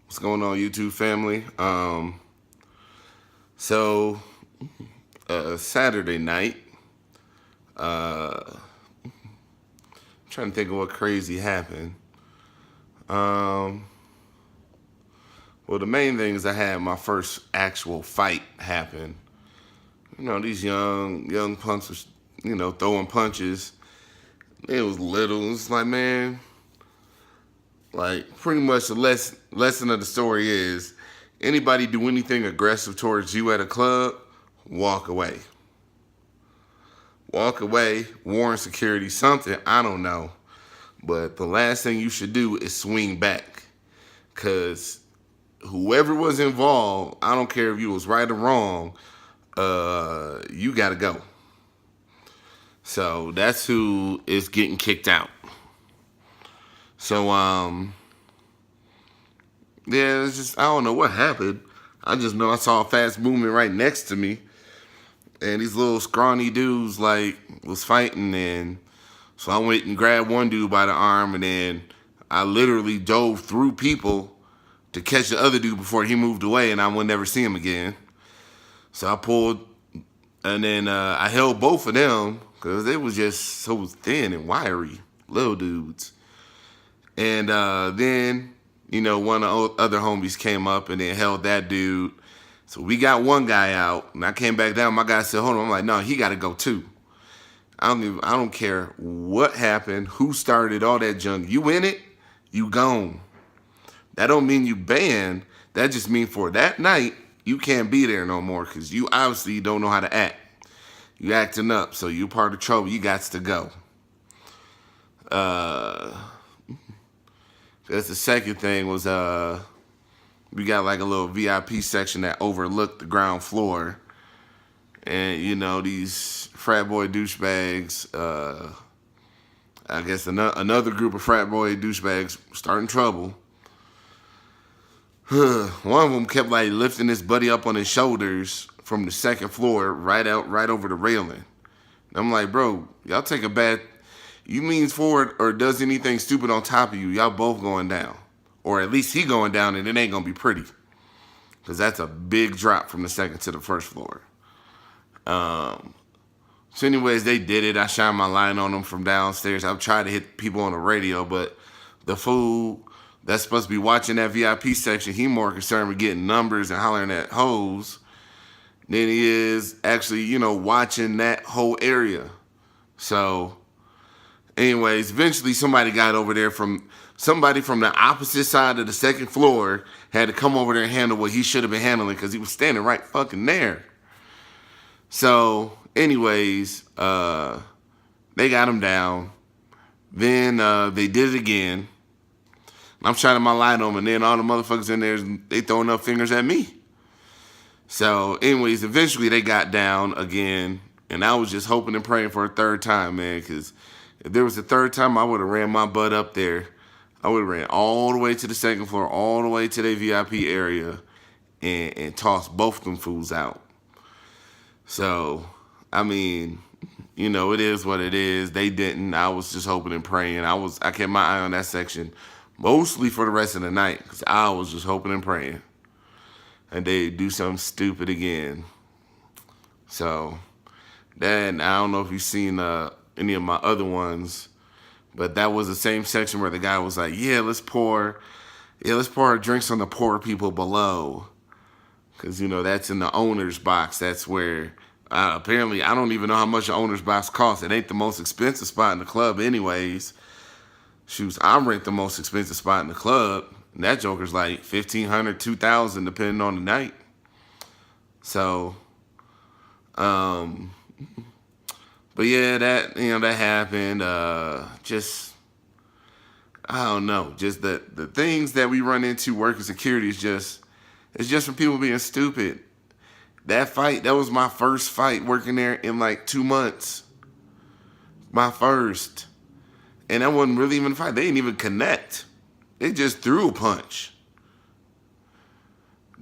What's going on, YouTube family? So Saturday night, I'm trying to think of what crazy happened. Um, well, the main thing is I had my first actual fight happen. These young punks was, throwing punches. It was little. It's like, man, like pretty much the lesson of the story is anybody do anything aggressive towards you at a club, walk away. Walk away, warn security, something, I don't know. But the last thing you should do is swing back. Because whoever was involved, I don't care if you was right or wrong, you got to go. So that's who is getting kicked out. So, yeah, it's just, I don't know what happened. I just know I saw a fast movement right next to me. And these little scrawny dudes, like, was fighting. And so I went and grabbed one dude by the arm. And then I literally dove through people to catch the other dude before he moved away. And I would never see him again. So I pulled, and then I held both of them because they was just so thin and wiry, little dudes. And then, one of the other homies came up and then held that dude. So we got one guy out, and I came back down. My guy said, hold on. I'm like, no, he got to go too. I don't care what happened, who started all that junk. You in it, you gone. That don't mean you banned. That just means for that night, you can't be there no more because you obviously don't know how to act. You acting up, so you part of trouble. You got to go. That's the second thing was we got like a little VIP section that overlooked the ground floor. And, these frat boy douchebags, I guess another group of frat boy douchebags starting trouble. One of them kept like lifting his buddy up on his shoulders from the second floor right over the railing. And I'm like, bro, y'all take a bad, you leans forward or does anything stupid on top of you, y'all both going down. Or at least he going down and it ain't going to be pretty. Because that's a big drop from the second to the first floor. So anyways, they did it. I shined my light on them from downstairs. I've tried to hit people on the radio, but the fool that's supposed to be watching that VIP section, he more concerned with getting numbers and hollering at hoes than he is actually, watching that whole area. So anyways, eventually somebody got over there somebody from the opposite side of the second floor had to come over there and handle what he should have been handling because he was standing right fucking there. So anyways, they got him down. Then they did it again. I'm shining my light on him, and then all the motherfuckers in there, they throwing up fingers at me. So anyways, eventually they got down again, and I was just hoping and praying for a third time, man, because if there was a third time, I would have ran my butt up there. I would have ran all the way to the second floor, all the way to the VIP area, and tossed both of them fools out. So, I mean, it is what it is. They didn't. I was just hoping and praying. I kept my eye on that section mostly for the rest of the night because I was just hoping and praying. And they do something stupid again. So, then I don't know if you've seen any of my other ones, but that was the same section where the guy was like, let's pour our drinks on the poor people below. Because, that's in the owner's box. That's where, apparently, I don't even know how much the owner's box costs. It ain't the most expensive spot in the club anyways. Shoes, I rent the most expensive spot in the club. And that joker's like $1,500, $2,000, depending on the night. So, but yeah, that happened. Just, I don't know. Just the things that we run into working security is just, it's just from people being stupid. That was my first fight working there in like 2 months. My first. And that wasn't really even a fight. They didn't even connect. They just threw a punch.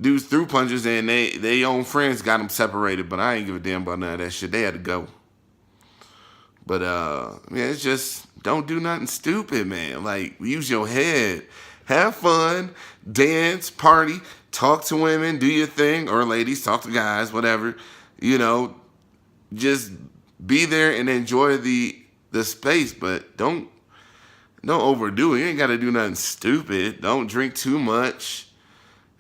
Dudes threw punches and they own friends got them separated, but I ain't give a damn about none of that shit. They had to go. But, it's just, don't do nothing stupid, man. Like, use your head. have fun, dance, party, talk to women, do your thing, or ladies, talk to guys, whatever. You know, just be there and enjoy the space, but don't overdo it. You ain't got to do nothing stupid. Don't drink too much.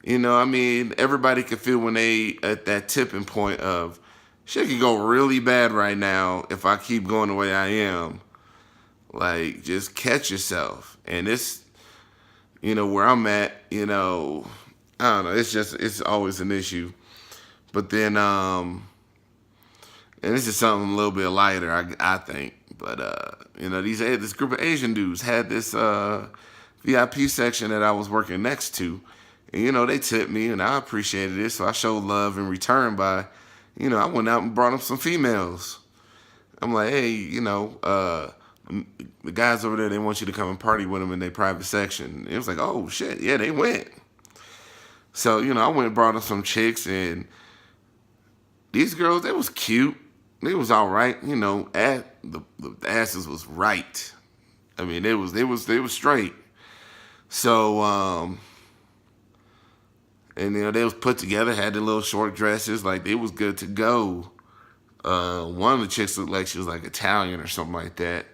You know, I mean, everybody can feel when they at that tipping point of shit could go really bad right now if I keep going the way I am. Like, just catch yourself. And it's, you know, where I'm at, you know, I don't know. It's always an issue. But then, and this is something a little bit lighter, I think. But, you know, this group of Asian dudes had this VIP section that I was working next to. And, you know, they tipped me, and I appreciated it. So I showed love in return by, you know, I went out and brought them some females. I'm like, hey, you know, the guys over there, they want you to come and party with them in their private section. It was like, oh, shit, yeah, they went. So, you know, I went and brought them some chicks, and these girls, they was cute. They was all right, you know. The asses was right. I mean, they was straight. So, and you know, they was put together, had the little short dresses, like they was good to go. One of the chicks looked like she was like Italian or something like that.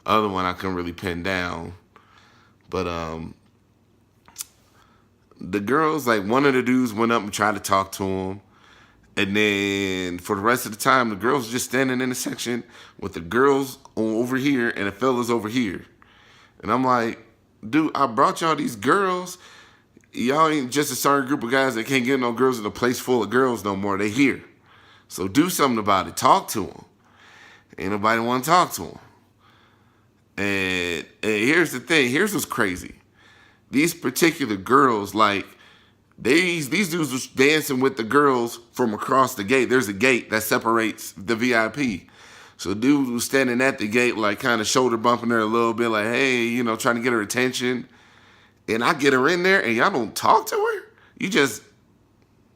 Other one I couldn't really pin down. But the girls, like one of the dudes went up and tried to talk to him. And then for the rest of the time, the girls were just standing in the section with the girls over here and the fellas over here. And I'm like, dude, I brought y'all these girls. Y'all ain't just a certain group of guys that can't get no girls in a place full of girls no more. They here. So do something about it. Talk to them. Ain't nobody want to talk to them. And here's the thing. Here's what's crazy. These particular girls, like, these dudes was dancing with the girls from across the gate. There's a gate that separates the VIP. So dude was standing at the gate, like kind of shoulder bumping her a little bit, like, hey, you know, trying to get her attention. And I get her in there and y'all don't talk to her? You just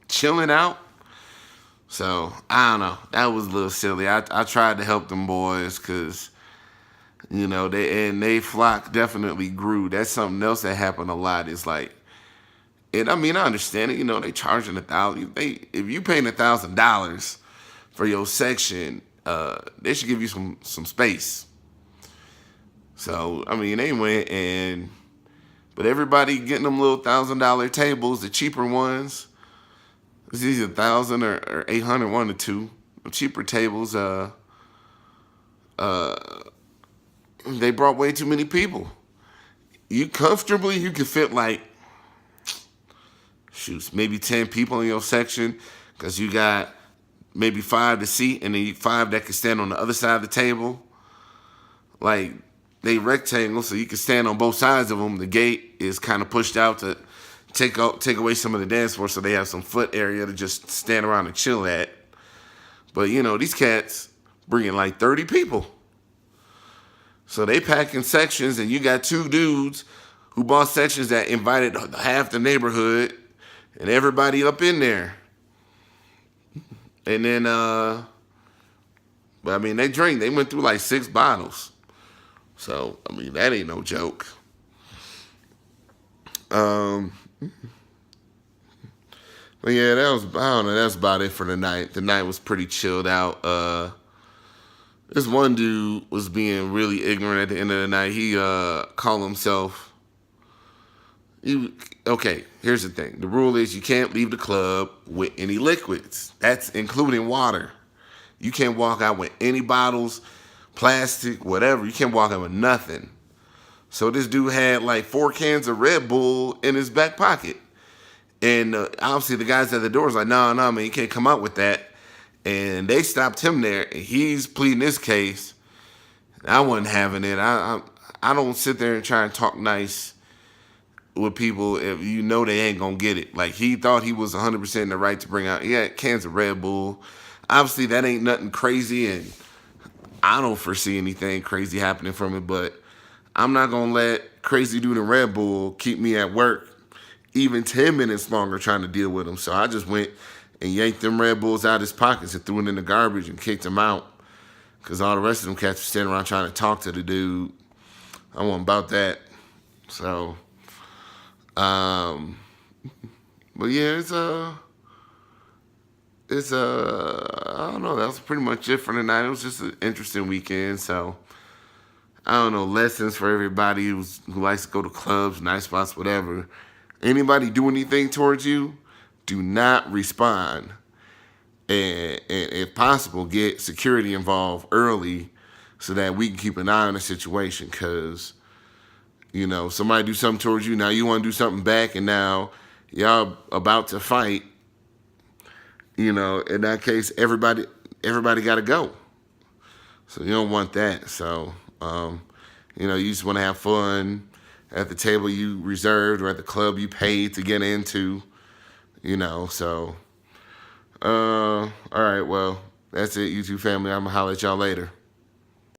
chilling out? So, I don't know. That was a little silly. I tried to help them boys because, you know, they flock definitely grew. That's something else that happened a lot. It's like, and I mean, I understand it. You know, they charging $1,000. If you paying $1,000 for your section, they should give you some space. So I mean, they went but everybody getting them little $1,000 tables, the cheaper ones. It's either 1,000 or 800, one or two. The cheaper tables. They brought way too many people. You can fit like, maybe 10 people in your section because you got maybe 5 to seat and then 5 that can stand on the other side of the table. Like, they rectangle so you can stand on both sides of them. The gate is kind of pushed out to take away some of the dance floor so they have some foot area to just stand around and chill at. But, you know, these cats bringing like 30 people. So they packing sections and you got 2 dudes who bought sections that invited half the neighborhood and everybody up in there. And then, but I mean, they went through like 6 bottles. So, I mean, that ain't no joke. But yeah, that's about it for the night. The night was pretty chilled out. This one dude was being really ignorant at the end of the night. He called himself... Okay, here's the thing. The rule is you can't leave the club with any liquids. That's including water. You can't walk out with any bottles, plastic, whatever. You can't walk out with nothing. So this dude had like 4 cans of Red Bull in his back pocket. And obviously the guys at the door was like, no, man, you can't come out with that. And they stopped him there. And he's pleading his case. I wasn't having it. I don't sit there and try and talk nice with people if you know they ain't gonna get it. Like, he thought he was 100% in the right to bring out, he had cans of Red Bull. Obviously, that ain't nothing crazy, and I don't foresee anything crazy happening from it, but I'm not gonna let crazy dude in Red Bull keep me at work even 10 minutes longer trying to deal with him. So I just went and yanked them Red Bulls out of his pockets and threw it in the garbage and kicked him out because all the rest of them cats were standing around trying to talk to the dude. I wasn't about that. So... Um, but yeah, I don't know. That was pretty much it for tonight. It was just an interesting weekend. So I don't know. Lessons for everybody who likes to go to clubs, night spots, whatever. Anybody do anything towards you, do not respond. And if possible, get security involved early so that we can keep an eye on the situation. Because, somebody do something towards you, now you want to do something back, and now y'all about to fight. In that case, everybody got to go. So you don't want that. So, you just want to have fun at the table you reserved or at the club you paid to get into, so. All right, well, that's it, YouTube family. I'm going to holler at y'all later.